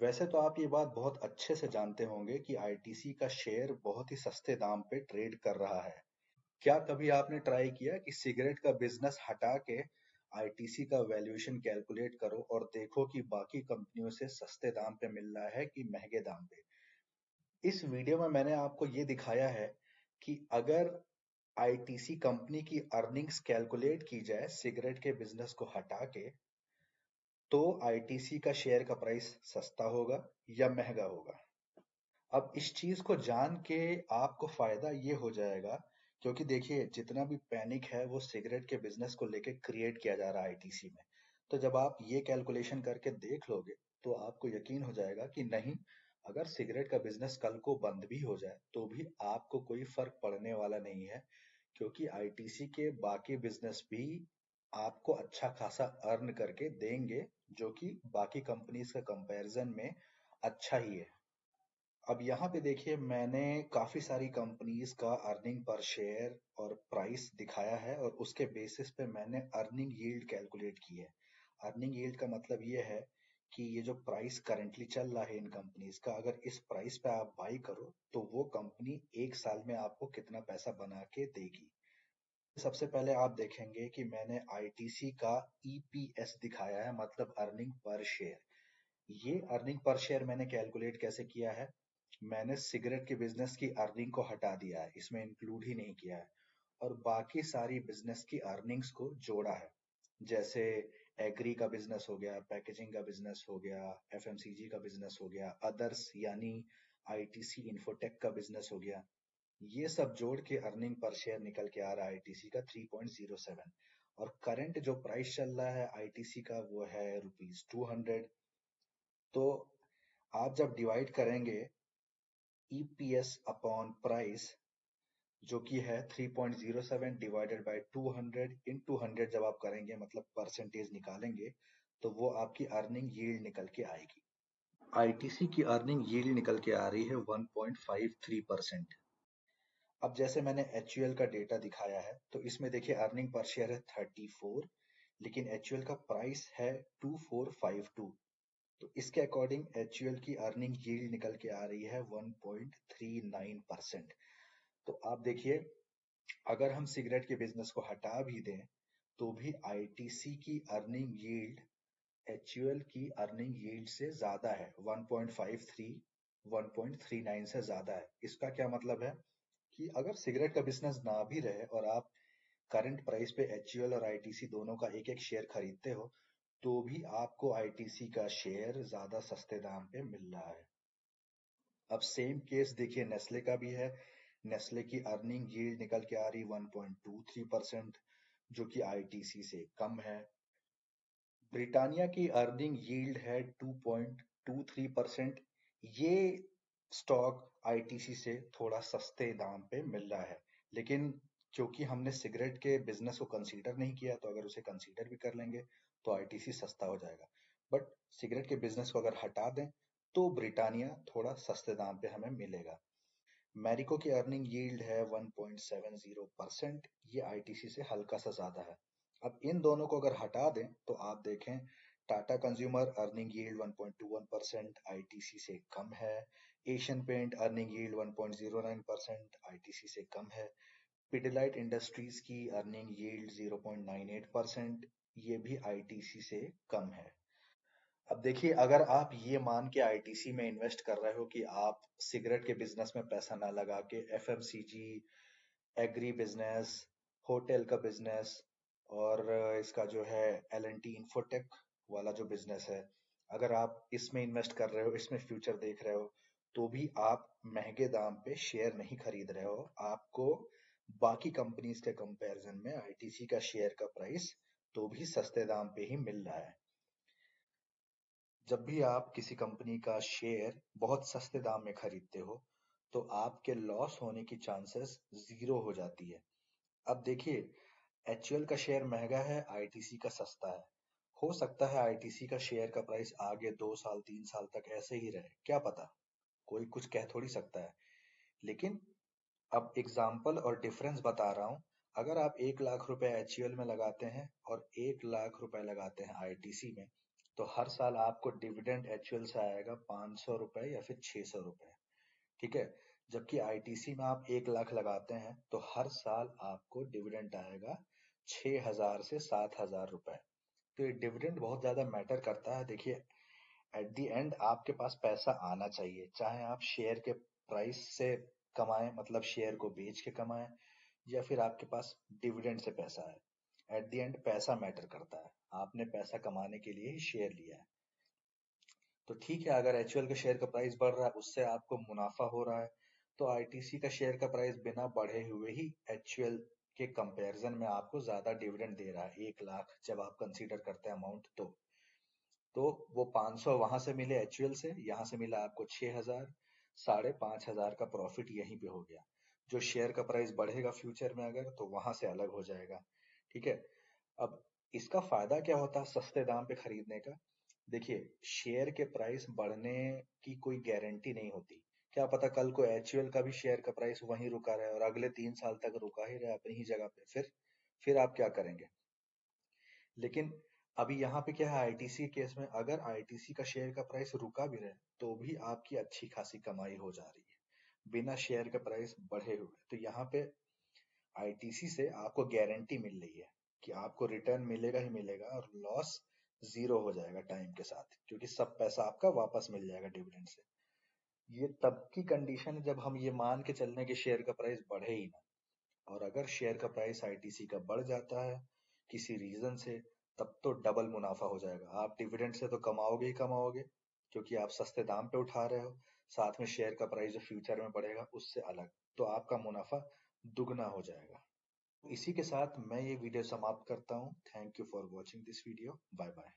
वैसे तो आप ये बात बहुत अच्छे से जानते होंगे कि आईटीसी का शेयर बहुत ही सस्ते दाम पे ट्रेड कर रहा है। क्या कभी आपने ट्राई किया कि सिगरेट का बिजनेस हटा के आईटीसी का वैल्यूएशन कैलकुलेट करो और देखो कि बाकी कंपनियों से सस्ते दाम पे मिल रहा है कि महंगे दाम पे। इस वीडियो में मैंने आपको ये दिखाया है कि अगर आईटीसी कंपनी की अर्निंग्स कैलकुलेट की जाए सिगरेट के बिजनेस को हटा के, तो आईटीसी का शेयर का प्राइस सस्ता होगा या महंगा होगा। अब इस चीज को जान के आपको फायदा ये हो जाएगा, क्योंकि देखिए जितना भी पैनिक है वो सिगरेट के बिजनेस को लेके क्रिएट किया जा रहा है आईटीसी में। तो जब आप ये कैलकुलेशन करके देख लोगे तो आपको यकीन हो जाएगा कि नहीं, अगर सिगरेट का बिजनेस कल को बंद भी हो जाए तो भी आपको कोई फर्क पड़ने वाला नहीं है, क्योंकि आईटीसी के बाकी बिजनेस भी आपको अच्छा खासा अर्न करके देंगे, जो कि बाकी कंपनीज का कंपैरिजन में अच्छा ही है। अब यहाँ पे देखिए मैंने काफी सारी कंपनीज का अर्निंग पर शेयर और प्राइस दिखाया है और उसके बेसिस पे मैंने अर्निंग यील्ड कैलकुलेट की है। अर्निंग यील्ड का मतलब ये है कि ये जो प्राइस करंटली चल रहा है इन कंपनीज का, अगर इस प्राइस पे आप बाई करो तो वो कंपनी एक साल में आपको कितना पैसा बना के देगी। सबसे पहले आप देखेंगे कि मैंने आईटीसी का ईपीएस दिखाया है, मतलब अर्निंग पर शेयर। ये अर्निंग पर शेयर मैंने कैलकुलेट कैसे किया है, मैंने सिगरेट के बिजनेस की अर्निंग को हटा दिया है, इसमें इंक्लूड ही नहीं किया है, और बाकी सारी बिजनेस की अर्निंग्स को जोड़ा है। जैसे एग्री का बिजनेस हो गया, पैकेजिंग का बिजनेस हो गया, एफएमसीजी का बिजनेस हो गया, अदर्स यानी आईटीसी इंफोटेक का बिजनेस हो गया। ये सब जोड़ के अर्निंग पर शेयर निकल के आ रहा है आईटीसी का 3.07। और करंट जो प्राइस चल रहा है आईटीसी का वो है ₹200। तो आप जब डिवाइड करेंगे ईपीएस अपॉन प्राइस, जो कि है 3.07 डिवाइडेड बाय 200 इन 100, जब आप करेंगे मतलब परसेंटेज निकालेंगे, तो वो आपकी अर्निंग यील्ड निकल के आएगी। आईटीसी की अर्निंग यील्ड निकल के आ रही है 1.53%। अब जैसे मैंने एचयूएल का डेटा दिखाया है तो इसमें देखिए अर्निंग पर शेयर है 34, लेकिन एचयूएल का प्राइस है 2452। तो इसके अकॉर्डिंग एचयूएल की अर्निंग यील्ड निकल के आ रही है 1.39%। तो आप देखिए, अगर हम सिगरेट के बिजनेस को हटा भी दें तो भी आईटीसी की अर्निंग यील्ड एचयूएल की अर्निंग यील्ड से ज्यादा है। 1.53 1.39 से ज्यादा है। इसका क्या मतलब है कि अगर सिगरेट का बिजनेस ना भी रहे और आप करंट प्राइस पे एचयूएल और आईटीसी दोनों का एक एक शेयर खरीदते हो, तो भी आपको आईटीसी का शेयर ज्यादा सस्ते दाम पे मिल रहा है। अब सेम केस देखिए नेस्ले का भी है। नेस्ले की अर्निंग यील्ड निकल के आ रही 1.23%, जो कि आईटीसी से कम है। ब्रिटानिया की अर्निंग यील्ड है 2.23%। ये स्टॉक आईटीसी से थोड़ा सस्ते दाम पे मिल रहा है, लेकिन क्योंकि हमने सिगरेट के बिजनेस को कंसीडर नहीं किया, तो अगर उसे कंसीडर भी कर लेंगे तो आईटीसी सस्ता हो जाएगा। बट सिगरेट के बिजनेस को अगर हटा दें तो ब्रिटानिया थोड़ा सस्ते दाम पे हमें मिलेगा। मैरिको की अर्निंग यील्ड है 1.70%। ये आईटीसी से हल्का सा ज्यादा है। अब इन दोनों को अगर हटा दें तो आप देखें Tata consumer earning yield 1.21% ITC से कम है। Asian paint earning yield 1.09% ITC से कम है। पिडिलाइट इंडस्ट्रीज की अर्निंग यील्ड 0.98%, ये भी आईटीसी से कम है। अब देखिए, अगर आप ये मान के आईटीसी में इन्वेस्ट कर रहे हो कि आप सिगरेट के बिजनेस में पैसा ना लगा के एफएमसीजी, एग्री बिजनेस, होटल का बिजनेस और इसका जो है एलएनटी इंफोटेक वाला जो बिजनेस है, अगर आप इसमें इन्वेस्ट कर रहे हो, इसमें फ्यूचर देख रहे हो, तो भी आप महंगे दाम पे शेयर नहीं खरीद रहे हो। आपको बाकी कंपनीज के कंपैरिजन में आईटीसी का शेयर का प्राइस तो भी सस्ते दाम पे ही मिल रहा है। जब भी आप किसी कंपनी का शेयर बहुत सस्ते दाम में खरीदते हो तो आपके लॉस होने की चांसेस जीरो हो जाती है। अब देखिए, एचयूएल का शेयर महंगा है, आईटीसी का सस्ता है। हो सकता है आईटीसी का शेयर का प्राइस आगे 2 साल 3 साल तक ऐसे ही रहे, क्या पता, कोई कुछ कह थोड़ी सकता है। लेकिन अब एग्जाम्पल और डिफरेंस बता रहा हूं। अगर आप 1 लाख रुपए एचयूएल में लगाते हैं और 1 लाख रुपए लगाते हैं आईटीसी में, तो हर साल आपको डिविडेंड एचयूएल से आएगा 500 रुपए या फिर 600 रुपए। ठीक है। जबकि आईटीसी में आप 1 लाख लगाते हैं तो हर साल आपको डिविडेंड आएगा 6,000 से 7,000 रुपए। तो ये डिविडेंड बहुत ज्यादा मैटर करता है। देखिए, एट द एंड आपके पास पैसा आना चाहिए, चाहे आप शेयर के प्राइस से कमाएं, मतलब शेयर को बेच के कमाएं, या फिर आपके पास डिविडेंड से पैसा है। एट द एंड पैसा मैटर करता है। आपने पैसा कमाने के लिए ही शेयर लिया है। तो ठीक है, अगर एचयूएल के शेयर का प्राइस बढ़ रहा है, उससे आपको मुनाफा हो रहा है, तो आईटीसी का शेयर का प्राइस बिना बढ़े हुए ही एचयूएल के कंपैरिजन में आपको ज्यादा डिविडेंड दे रहा है। 1 लाख जब आप कंसीडर करते हैं अमाउंट, तो वो 500 वहां से मिले एचयूएल से, यहाँ से मिला आपको 6,000, 5,500 का प्रॉफिट यहीं पे हो गया। जो शेयर का प्राइस बढ़ेगा फ्यूचर में अगर, तो वहां से अलग हो जाएगा। ठीक है। अब इसका फायदा क्या होता है सस्ते दाम पे खरीदने का? देखिए, शेयर के प्राइस बढ़ने की कोई गारंटी नहीं होती। क्या पता कल को एचयूएल का भी शेयर का प्राइस वहीं रुका रहे और अगले 3 साल तक रुका ही रहे अपनी ही जगह पे, फिर आप क्या करेंगे? लेकिन अभी यहाँ पे क्या है, आईटीसी केस में अगर आईटीसी का शेयर का प्राइस रुका भी रहे तो भी आपकी अच्छी खासी कमाई हो जा रही है बिना शेयर का प्राइस बढ़े हुए। तो यहाँ पे आईटीसी से आपको गारंटी मिल रही है कि आपको रिटर्न मिलेगा ही मिलेगा, और लॉस जीरो हो जाएगा टाइम के साथ, क्योंकि सब पैसा आपका वापस मिल जाएगा डिविडेंड से। ये तब की कंडीशन है जब हम ये मान के चलने के शेयर का प्राइस बढ़े ही ना। और अगर शेयर का प्राइस आईटीसी का बढ़ जाता है किसी रीजन से, तब तो डबल मुनाफा हो जाएगा। आप डिविडेंड से तो कमाओगे ही कमाओगे, क्योंकि आप सस्ते दाम पे उठा रहे हो, साथ में शेयर का प्राइस जो फ्यूचर में बढ़ेगा उससे अलग, तो आपका मुनाफा दुगना हो जाएगा। इसी के साथ मैं ये वीडियो समाप्त करता हूँ। Thank you for watching this video. Bye bye.